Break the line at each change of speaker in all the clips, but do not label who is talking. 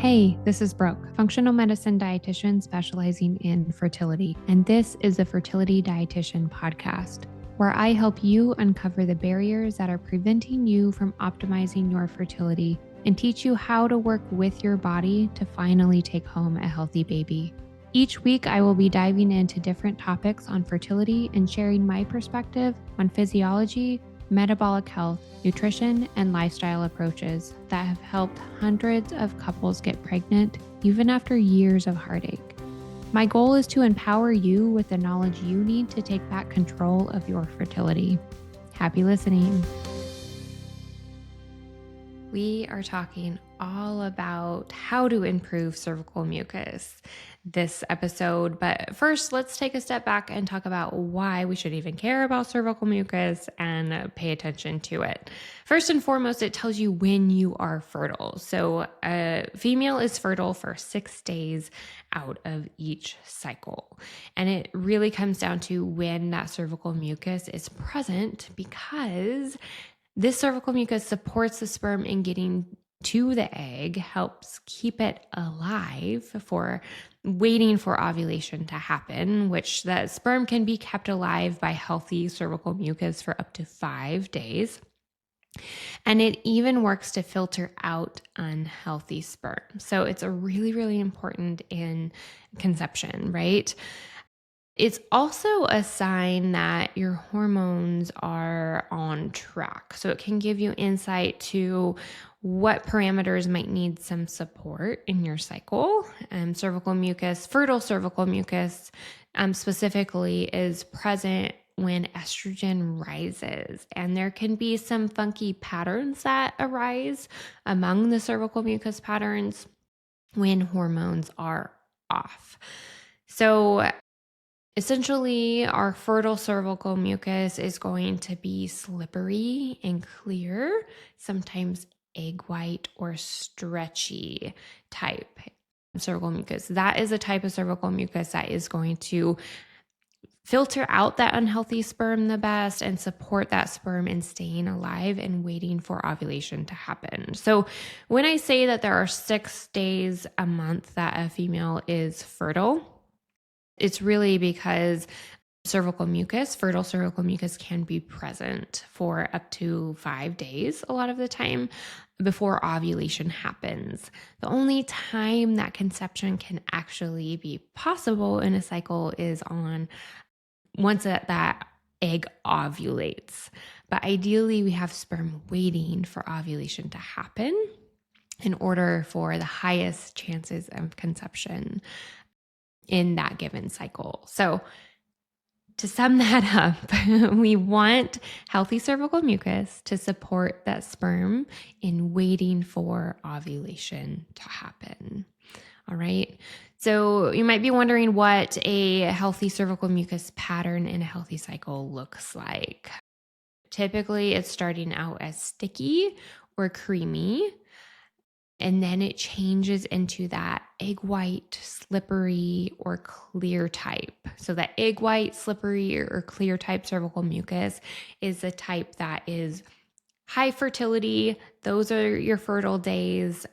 Hey, this is Brooke, functional medicine dietitian specializing in fertility, and this is the Fertility Dietitian podcast, where I help you uncover the barriers that are preventing you from optimizing your fertility and teach you how to work with your body to finally take home a healthy baby. Each week, I will be diving into different topics on fertility and sharing my perspective on physiology, metabolic health, nutrition, and lifestyle approaches that have helped hundreds of couples get pregnant even after years of heartache. My goal is to empower you with the knowledge you need to take back control of your fertility. Happy listening. We are talking all about how to improve cervical mucus this episode. But first, let's take a step back and talk about why we should even care about cervical mucus and pay attention to it. First and foremost, it tells you when you are fertile. So a female is fertile for 6 days out of each cycle. And it really comes down to when that cervical mucus is present, because this cervical mucus supports the sperm in getting to the egg, helps keep it alive for waiting for ovulation to happen, which that sperm can be kept alive by healthy cervical mucus for up to 5 days. And it even works to filter out unhealthy sperm. So it's a really, really important in conception, right? It's also a sign that your hormones are on track. So it can give you insight to what parameters might need some support in your cycle. Cervical mucus, fertile cervical mucus specifically, is present when estrogen rises. And there can be some funky patterns that arise among the cervical mucus patterns when hormones are off. So essentially, our fertile cervical mucus is going to be slippery and clear, sometimes egg white or stretchy type cervical mucus. That is a type of cervical mucus that is going to filter out that unhealthy sperm the best and support that sperm in staying alive and waiting for ovulation to happen. So when I say that there are 6 days a month that a female is fertile, it's really because cervical mucus, fertile cervical mucus, can be present for up to 5 days a lot of the time before ovulation happens. The only time that conception can actually be possible in a cycle is once that egg ovulates. But ideally, we have sperm waiting for ovulation to happen in order for the highest chances of conception in that given cycle. So to sum that up, we want healthy cervical mucus to support that sperm in waiting for ovulation to happen. All right. So you might be wondering what a healthy cervical mucus pattern in a healthy cycle looks like. Typically, it's starting out as sticky or creamy, and then it changes into that egg white, slippery, or clear type. So that egg white, slippery, or clear type cervical mucus is the type that is high fertility. Those are your fertile days.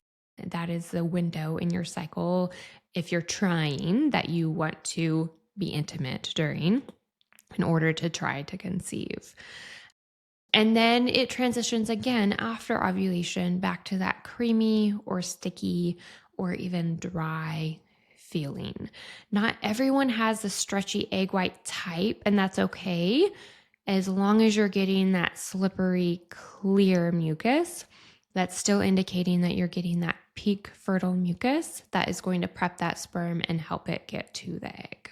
That is the window in your cycle, if you're trying, that you want to be intimate during in order to try to conceive. And then it transitions again after ovulation back to that creamy or sticky or even dry feeling. Not everyone has the stretchy egg white type, and that's okay, as long as you're getting that slippery, clear mucus. That's still indicating that you're getting that peak fertile mucus that is going to prep that sperm and help it get to the egg.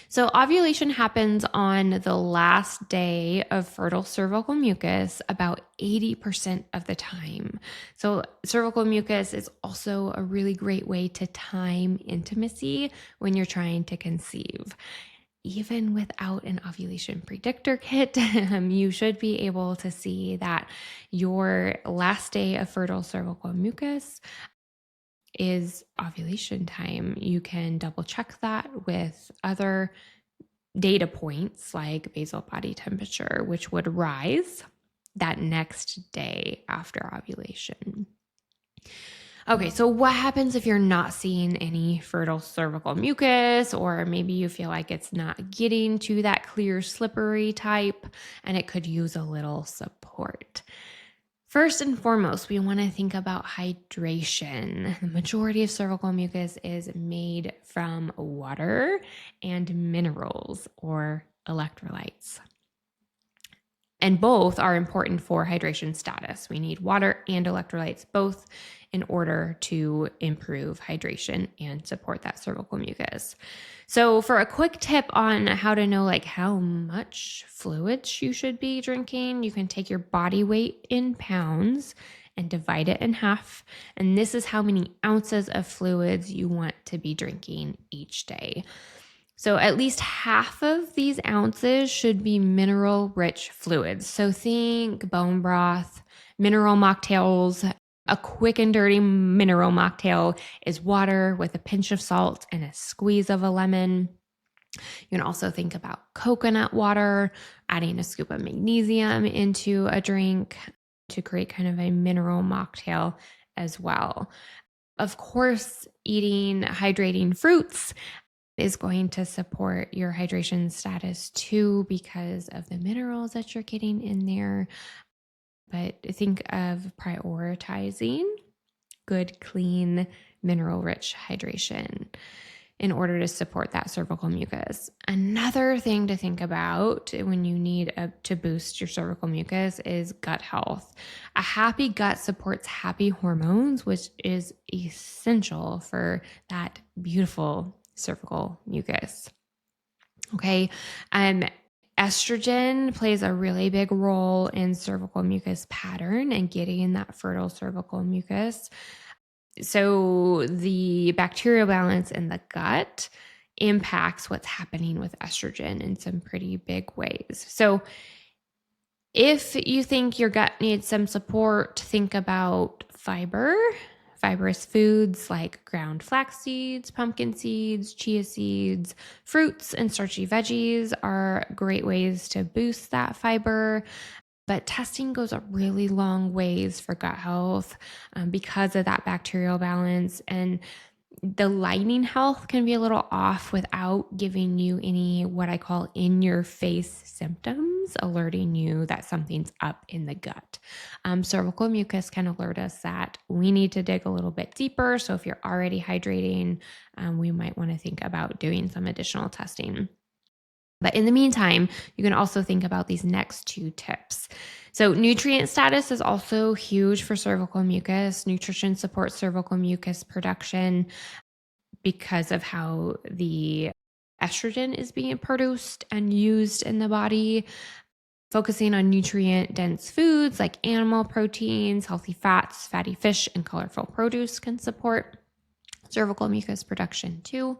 So ovulation happens on the last day of fertile cervical mucus about 80% of the time. So cervical mucus is also a really great way to time intimacy when you're trying to conceive. Even without an ovulation predictor kit, you should be able to see that your last day of fertile cervical mucus is ovulation time. You can double check that with other data points like basal body temperature, which would rise that next day after ovulation. Okay, so what happens if you're not seeing any fertile cervical mucus, or maybe you feel like it's not getting to that clear, slippery type and it could use a little support? First and foremost, we want to think about hydration. The majority of cervical mucus is made from water and minerals or electrolytes. And both are important for hydration status. We need water and electrolytes both in order to improve hydration and support that cervical mucus. So for a quick tip on how to know like how much fluids you should be drinking, you can take your body weight in pounds and divide it in half. And this is how many ounces of fluids you want to be drinking each day. So at least half of these ounces should be mineral-rich fluids. So think bone broth, mineral mocktails. A quick and dirty mineral mocktail is water with a pinch of salt and a squeeze of a lemon. You can also think about coconut water, adding a scoop of magnesium into a drink to create kind of a mineral mocktail as well. Of course, eating hydrating fruits is going to support your hydration status too because of the minerals that you're getting in there. But think of prioritizing good, clean, mineral-rich hydration in order to support that cervical mucus. Another thing to think about when you need to boost your cervical mucus is gut health. A happy gut supports happy hormones, which is essential for that beautiful cervical mucus. Okay. Estrogen plays a really big role in cervical mucus pattern and getting that fertile cervical mucus. So the bacterial balance in the gut impacts what's happening with estrogen in some pretty big ways. So if you think your gut needs some support, think about fiber. Fibrous foods like ground flax seeds, pumpkin seeds, chia seeds, fruits, and starchy veggies are great ways to boost that fiber. But testing goes a really long ways for gut health because of that bacterial balance. And the lining health can be a little off without giving you any what I call in your face symptoms, alerting you that something's up in the gut. Cervical mucus can alert us that we need to dig a little bit deeper. So if you're already hydrating, we might want to think about doing some additional testing. But in the meantime, you can also think about these next two tips. So nutrient status is also huge for cervical mucus. Nutrition supports cervical mucus production because of how the estrogen is being produced and used in the body. Focusing on nutrient-dense foods like animal proteins, healthy fats, fatty fish, and colorful produce can support cervical mucus production too.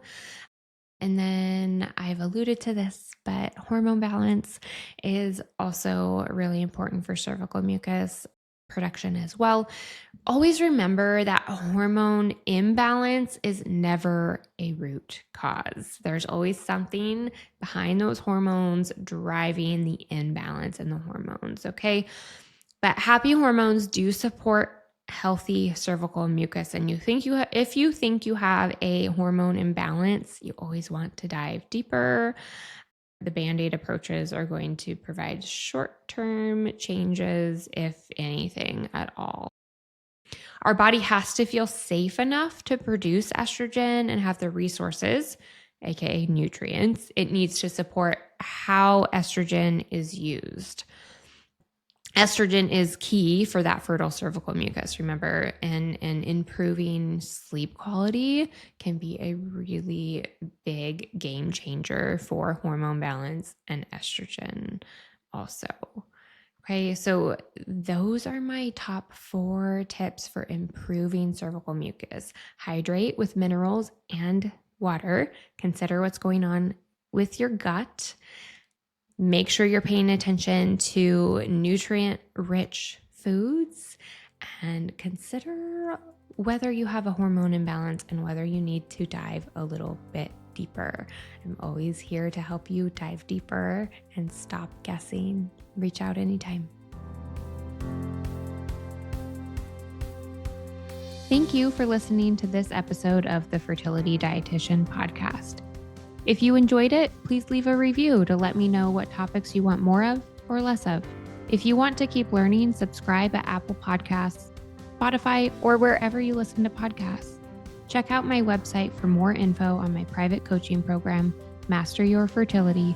And then I've alluded to this, but hormone balance is also really important for cervical mucus production as well. Always remember that hormone imbalance is never a root cause. There's always something behind those hormones driving the imbalance in the hormones, okay? But happy hormones do support healthy cervical mucus, and if you think you have a hormone imbalance, you always want to dive deeper. The Band-Aid approaches are going to provide short-term changes, if anything at all. Our body has to feel safe enough to produce estrogen and have the resources, aka nutrients, it needs to support how estrogen is used. Estrogen is key for that fertile cervical mucus, remember, and improving sleep quality can be a really big game changer for hormone balance and estrogen also. Okay, so those are my top 4 tips for improving cervical mucus. Hydrate with minerals and water. Consider what's going on with your gut. Make sure you're paying attention to nutrient-rich foods and consider whether you have a hormone imbalance and whether you need to dive a little bit deeper. I'm always here to help you dive deeper and stop guessing. Reach out anytime. Thank you for listening to this episode of the Fertility Dietitian podcast. If you enjoyed it, please leave a review to let me know what topics you want more of or less of. If you want to keep learning, subscribe at Apple Podcasts, Spotify, or wherever you listen to podcasts. Check out my website for more info on my private coaching program, Master Your Fertility,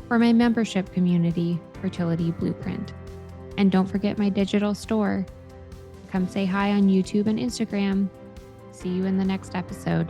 or my membership community, Fertility Blueprint. And don't forget my digital store. Come say hi on YouTube and Instagram. See you in the next episode.